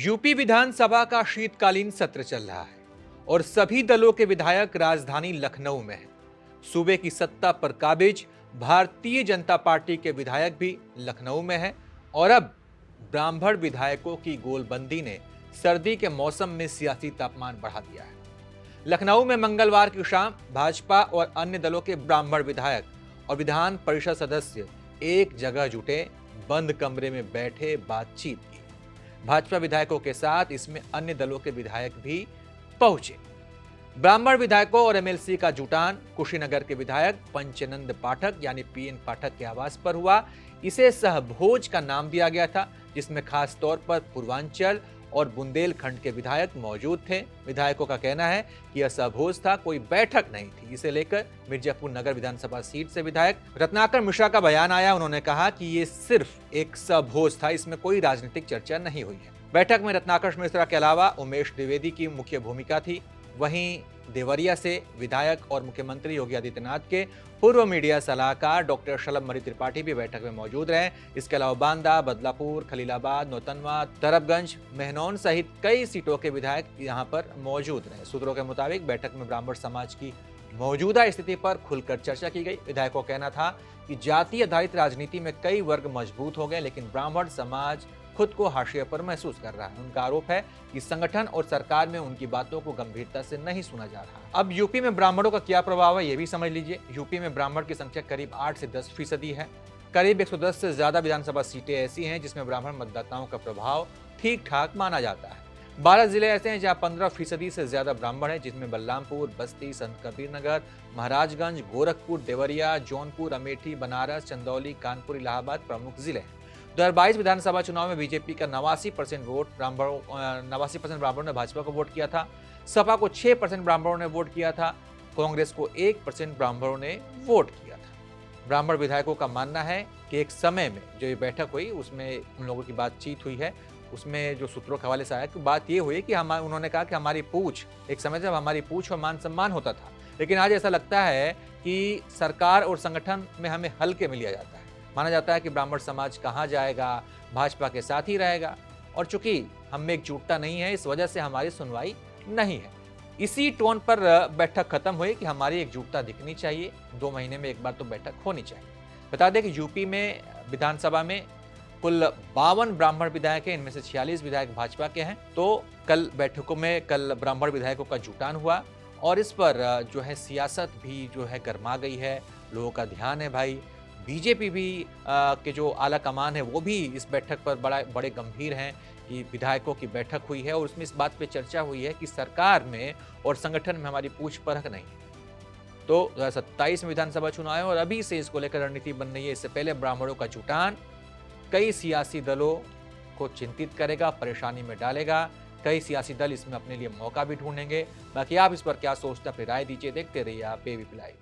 UP विधानसभा का शीतकालीन सत्र चल रहा है और सभी दलों के विधायक राजधानी लखनऊ में हैं। सूबे की सत्ता पर काबिज भारतीय जनता पार्टी के विधायक भी लखनऊ में हैं और अब ब्राह्मण विधायकों की गोलबंदी ने सर्दी के मौसम में सियासी तापमान बढ़ा दिया है। लखनऊ में मंगलवार की शाम भाजपा और अन्य दलों के ब्राह्मण विधायक और विधान परिषद सदस्य एक जगह जुटे, बंद कमरे में बैठे बातचीत की। भाजपा विधायकों के साथ इसमें अन्य दलों के विधायक भी पहुंचे। ब्राह्मण विधायकों और एमएलसी का जुटान कुशीनगर के विधायक पंचनंद पाठक यानी पीएन पाठक के आवास पर हुआ। इसे सहभोज का नाम दिया गया था, जिसमें खास तौर पर पूर्वांचल और बुंदेलखंड के विधायक मौजूद थे। विधायकों का कहना है कि यह सहभोज था, कोई बैठक नहीं थी। इसे लेकर मिर्जापुर नगर विधानसभा सीट से विधायक रत्नाकर मिश्रा का बयान आया। उन्होंने कहा कि ये सिर्फ एक सहभोज था, इसमें कोई राजनीतिक चर्चा नहीं हुई है। बैठक में रत्नाकर मिश्रा के अलावा उमेश द्विवेदी की मुख्य भूमिका थी। वहीं देवरिया से विधायक और मुख्यमंत्री योगी आदित्यनाथ के पूर्व मीडिया सलाहकार डॉक्टर शलभमणि त्रिपाठी भी बैठक में मौजूद रहे। इसके अलावा बांदा, बदलापुर, खलीलाबाद, नौतनवा, तरबगंज, मेहनौन सहित कई सीटों के विधायक यहां पर मौजूद रहे। सूत्रों के मुताबिक बैठक में ब्राह्मण समाज की मौजूदा स्थिति पर खुलकर चर्चा की गई। विधायकों का कहना था कि जाति आधारित राजनीति में कई वर्ग मजबूत हो गए, लेकिन ब्राह्मण समाज खुद को हाशिए पर महसूस कर रहा है। उनका आरोप है कि संगठन और सरकार में उनकी बातों को गंभीरता से नहीं सुना जा रहा। अब यूपी में ब्राह्मणों का क्या प्रभाव है, ये भी समझ लीजिए। यूपी में ब्राह्मण की संख्या करीब 8 से 10% है। करीब 110 से ज्यादा विधानसभा सीटें ऐसी हैं जिसमें ब्राह्मण मतदाताओं का प्रभाव ठीक ठाक माना जाता है। 12 जिले ऐसे हैं जहां 15% से ज्यादा ब्राह्मण है, जिसमें बलरामपुर, बस्ती, संत कबीर नगर, महाराजगंज, गोरखपुर, देवरिया, जौनपुर, अमेठी, बनारस, चंदौली, कानपुर, इलाहाबाद प्रमुख जिले हैं। 2022 विधानसभा चुनाव में बीजेपी का 89% ब्राह्मणों ने भाजपा को वोट किया था। सपा को 6% ब्राह्मणों ने वोट किया था। कांग्रेस को 1% ब्राह्मणों ने वोट किया था। ब्राह्मण विधायकों का मानना है कि एक समय में जो ये बैठक हुई उसमें उन लोगों की बातचीत हुई है, उसमें जो सूत्रों के हवाले से आया कि बात ये हुई कि उन्होंने कहा कि हमारी पूछ, एक समय जब हमारी पूछ और मान सम्मान होता था, लेकिन आज ऐसा लगता है कि सरकार और संगठन में हमें हल्के में लिया जाता है। माना जाता है कि ब्राह्मण समाज कहाँ जाएगा, भाजपा के साथ ही रहेगा, और चूंकि हम में एकजुटता नहीं है, इस वजह से हमारी सुनवाई नहीं है। इसी टोन पर बैठक खत्म हुई कि हमारी एकजुटता दिखनी चाहिए, 2 महीने में एक बार तो बैठक होनी चाहिए। बता दें कि यूपी में विधानसभा में कुल 52 ब्राह्मण विधायक हैं, इनमें से 46 विधायक भाजपा के हैं। तो कल बैठकों में ब्राह्मण विधायकों का जुटान हुआ और इस पर जो है सियासत भी जो है गर्मा गई है। लोगों का ध्यान है भाई। बीजेपी भी के जो आला कमान है वो भी इस बैठक पर बड़े गंभीर हैं कि विधायकों की बैठक हुई है और उसमें इस बात पे चर्चा हुई है कि सरकार में और संगठन में हमारी पूछ परख नहीं है। तो 2027 में विधानसभा चुनाव है और अभी से इसको लेकर रणनीति बन रही है। इससे पहले ब्राह्मणों का जुटान कई सियासी दलों को चिंतित करेगा, परेशानी में डालेगा। कई सियासी दल इसमें अपने लिए मौका भी ढूंढेंगे। बाकी आप इस पर क्या सोचते हैं, अपनी राय दीजिए। देखते रहिए आप एबीपी लाइव।